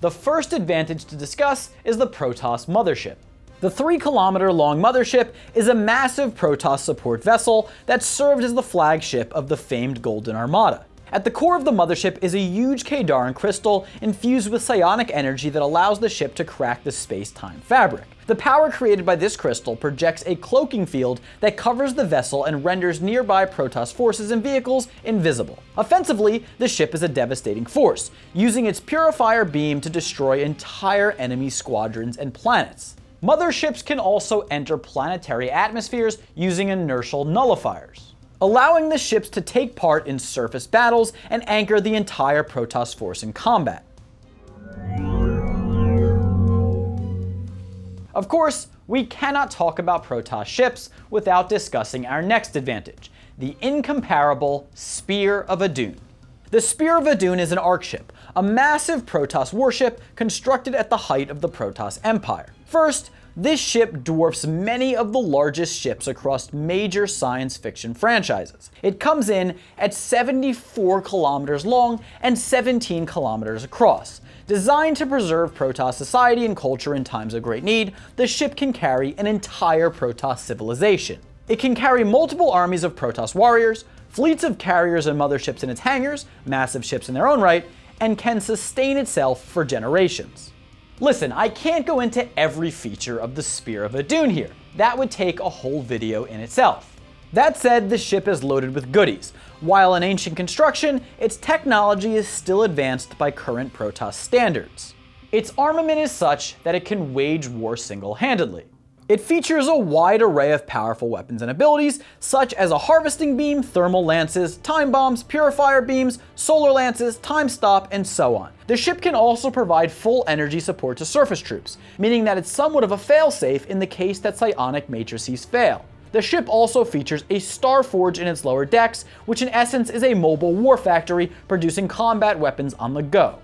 The first advantage to discuss is the Protoss mothership. The 3-kilometer long mothership is a massive Protoss support vessel that served as the flagship of the famed Golden Armada. At the core of the mothership is a huge Kadaran crystal infused with psionic energy that allows the ship to crack the space-time fabric. The power created by this crystal projects a cloaking field that covers the vessel and renders nearby Protoss forces and vehicles invisible. Offensively, the ship is a devastating force, using its purifier beam to destroy entire enemy squadrons and planets. Motherships can also enter planetary atmospheres using inertial nullifiers, allowing the ships to take part in surface battles and anchor the entire Protoss force in combat. Of course, we cannot talk about Protoss ships without discussing our next advantage, the incomparable Spear of Dune. The Spear of Dune is an arc ship, a massive Protoss warship constructed at the height of the Protoss Empire. First, this ship dwarfs many of the largest ships across major science fiction franchises. It comes in at 74 kilometers long and 17 kilometers across. Designed to preserve Protoss society and culture in times of great need, the ship can carry an entire Protoss civilization. It can carry multiple armies of Protoss warriors, fleets of carriers and motherships in its hangars, massive ships in their own right, and can sustain itself for generations. Listen, I can't go into every feature of the Spear of Dune here. That would take a whole video in itself. That said, the ship is loaded with goodies. While an ancient construction, its technology is still advanced by current Protoss standards. Its armament is such that it can wage war single-handedly. It features a wide array of powerful weapons and abilities, such as a harvesting beam, thermal lances, time bombs, purifier beams, solar lances, time stop, and so on. The ship can also provide full energy support to surface troops, meaning that it's somewhat of a failsafe in the case that psionic matrices fail. The ship also features a star forge in its lower decks, which in essence is a mobile war factory producing combat weapons on the go.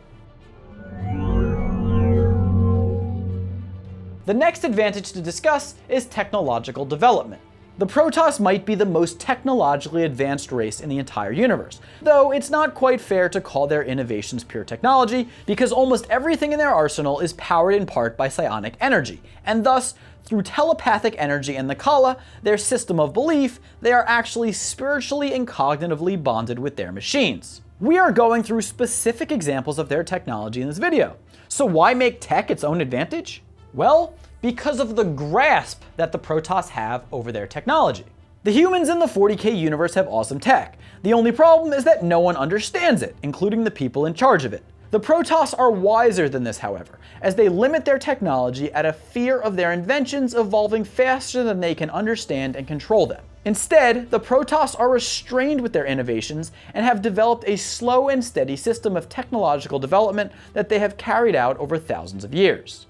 The next advantage to discuss is technological development. The Protoss might be the most technologically advanced race in the entire universe, though it's not quite fair to call their innovations pure technology, because almost everything in their arsenal is powered in part by psionic energy, and thus, through telepathic energy and the Kala, their system of belief, they are actually spiritually and cognitively bonded with their machines. We are going through specific examples of their technology in this video. So why make tech its own advantage? Well, because of the grasp that the Protoss have over their technology. The humans in the 40K universe have awesome tech. The only problem is that no one understands it, including the people in charge of it. The Protoss are wiser than this, however, as they limit their technology out of fear of their inventions evolving faster than they can understand and control them. Instead, the Protoss are restrained with their innovations and have developed a slow and steady system of technological development that they have carried out over thousands of years.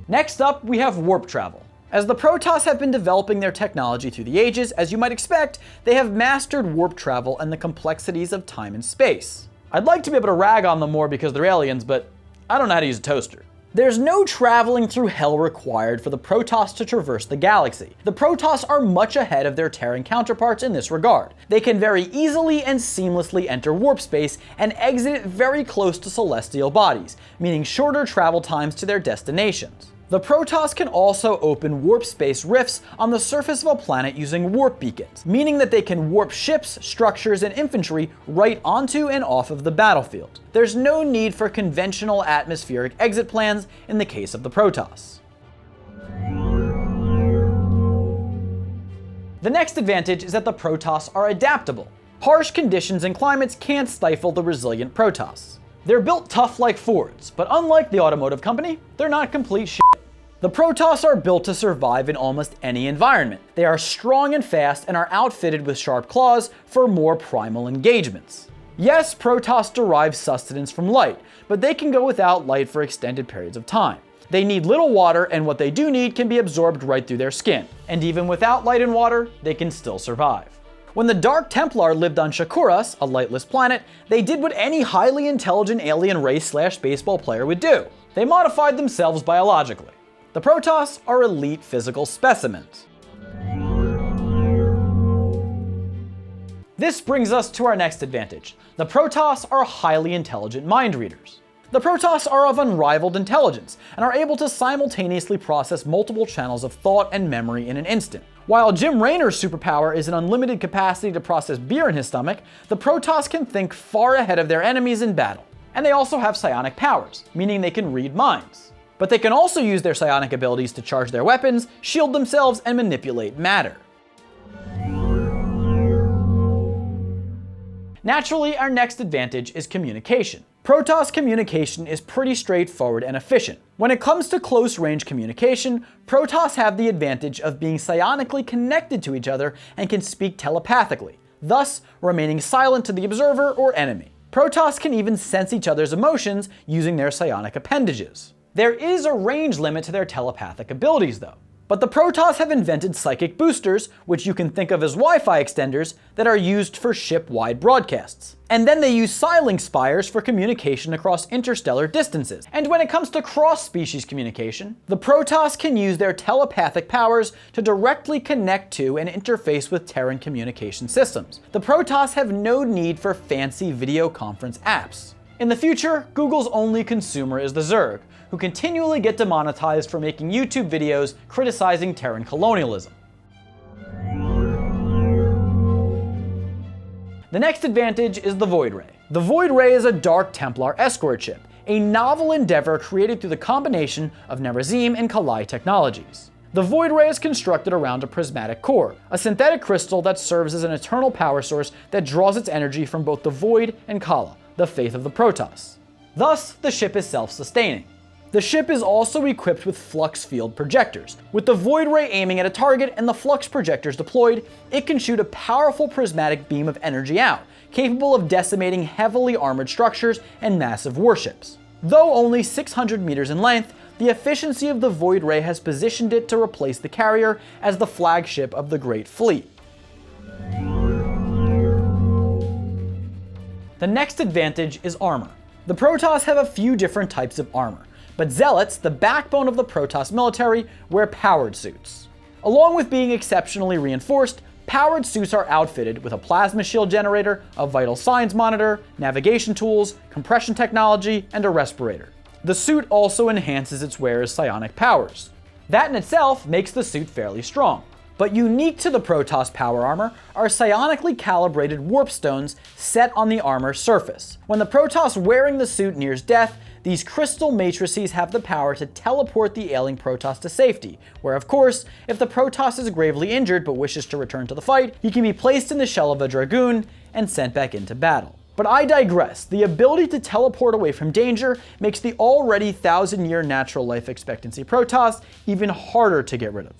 Next up, we have warp travel. As the Protoss have been developing their technology through the ages, as you might expect, they have mastered warp travel and the complexities of time and space. I'd like to be able to rag on them more because they're aliens, but I don't know how to use a toaster. There's no traveling through hell required for the Protoss to traverse the galaxy. The Protoss are much ahead of their Terran counterparts in this regard. They can very easily and seamlessly enter warp space and exit it very close to celestial bodies, meaning shorter travel times to their destinations. The Protoss can also open warp space rifts on the surface of a planet using warp beacons, meaning that they can warp ships, structures, and infantry right onto and off of the battlefield. There's no need for conventional atmospheric exit plans in the case of the Protoss. The next advantage is that the Protoss are adaptable. Harsh conditions and climates can't stifle the resilient Protoss. They're built tough like Fords, but unlike the automotive company, they're not complete shit. The Protoss are built to survive in almost any environment. They are strong and fast and are outfitted with sharp claws for more primal engagements. Yes, Protoss derive sustenance from light, but they can go without light for extended periods of time. They need little water, and what they do need can be absorbed right through their skin. And even without light and water, they can still survive. When the Dark Templar lived on Shakuras, a lightless planet, they did what any highly intelligent alien race/baseball player would do. They modified themselves biologically. The Protoss are elite physical specimens. This brings us to our next advantage. The Protoss are highly intelligent mind readers. The Protoss are of unrivaled intelligence and are able to simultaneously process multiple channels of thought and memory in an instant. While Jim Raynor's superpower is an unlimited capacity to process beer in his stomach, the Protoss can think far ahead of their enemies in battle. And they also have psionic powers, meaning they can read minds. But they can also use their psionic abilities to charge their weapons, shield themselves, and manipulate matter. Naturally, our next advantage is communication. Protoss communication is pretty straightforward and efficient. When it comes to close-range communication, Protoss have the advantage of being psionically connected to each other and can speak telepathically, thus remaining silent to the observer or enemy. Protoss can even sense each other's emotions using their psionic appendages. There is a range limit to their telepathic abilities though. But the Protoss have invented psychic boosters, which you can think of as Wi-Fi extenders, that are used for ship-wide broadcasts. And then they use psi-link spires for communication across interstellar distances. And when it comes to cross-species communication, the Protoss can use their telepathic powers to directly connect to and interface with Terran communication systems. The Protoss have no need for fancy video conference apps. In the future, Google's only consumer is the Zerg, who continually get demonetized for making YouTube videos criticizing Terran colonialism. The next advantage is the Void Ray. The Void Ray is a Dark Templar escort ship, a novel endeavor created through the combination of Nerazim and Kalai technologies. The Void Ray is constructed around a prismatic core, a synthetic crystal that serves as an eternal power source that draws its energy from both the Void and Kala, the faith of the Protoss. Thus, the ship is self-sustaining. The ship is also equipped with flux field projectors. With the Void Ray aiming at a target and the flux projectors deployed, it can shoot a powerful prismatic beam of energy out, capable of decimating heavily armored structures and massive warships. Though only 600 meters in length, the efficiency of the Void Ray has positioned it to replace the carrier as the flagship of the Great Fleet. The next advantage is armor. The Protoss have a few different types of armor, but Zealots, the backbone of the Protoss military, wear powered suits. Along with being exceptionally reinforced, powered suits are outfitted with a plasma shield generator, a vital signs monitor, navigation tools, compression technology, and a respirator. The suit also enhances its wearer's psionic powers. That in itself makes the suit fairly strong. But unique to the Protoss power armor are psionically calibrated warp stones set on the armor's surface. When the Protoss wearing the suit nears death, these crystal matrices have the power to teleport the ailing Protoss to safety, where of course, if the Protoss is gravely injured but wishes to return to the fight, he can be placed in the shell of a Dragoon and sent back into battle. But I digress. The ability to teleport away from danger makes the already 1,000-year natural life expectancy Protoss even harder to get rid of.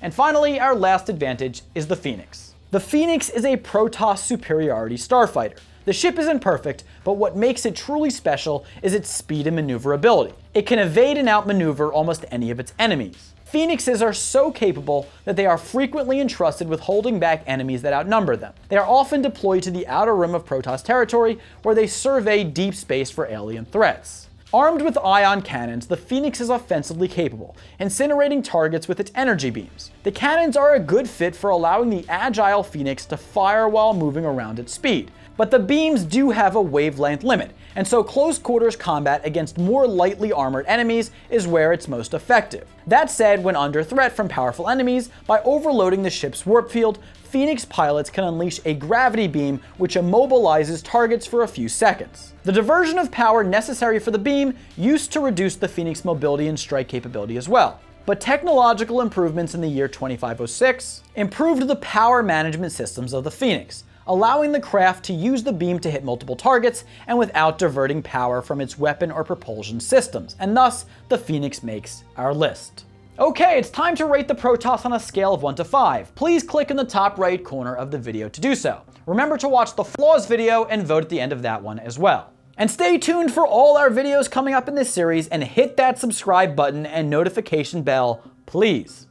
And finally, our last advantage is the Phoenix. The Phoenix is a Protoss superiority starfighter. The ship isn't perfect, but what makes it truly special is its speed and maneuverability. It can evade and outmaneuver almost any of its enemies. Phoenixes are so capable that they are frequently entrusted with holding back enemies that outnumber them. They are often deployed to the outer rim of Protoss territory, where they survey deep space for alien threats. Armed with ion cannons, the Phoenix is offensively capable, incinerating targets with its energy beams. The cannons are a good fit for allowing the agile Phoenix to fire while moving around at speed. But the beams do have a wavelength limit, and so close quarters combat against more lightly armored enemies is where it's most effective. That said, when under threat from powerful enemies, by overloading the ship's warp field, Phoenix pilots can unleash a gravity beam which immobilizes targets for a few seconds. The diversion of power necessary for the beam used to reduce the Phoenix mobility and strike capability as well. But technological improvements in the year 2506 improved the power management systems of the Phoenix, allowing the craft to use the beam to hit multiple targets and without diverting power from its weapon or propulsion systems, and thus the Phoenix makes our list. Okay, it's time to rate the Protoss on a scale of 1 to 5. Please click in the top right corner of the video to do so. Remember to watch the flaws video and vote at the end of that one as well. And stay tuned for all our videos coming up in this series, and hit that subscribe button and notification bell, please.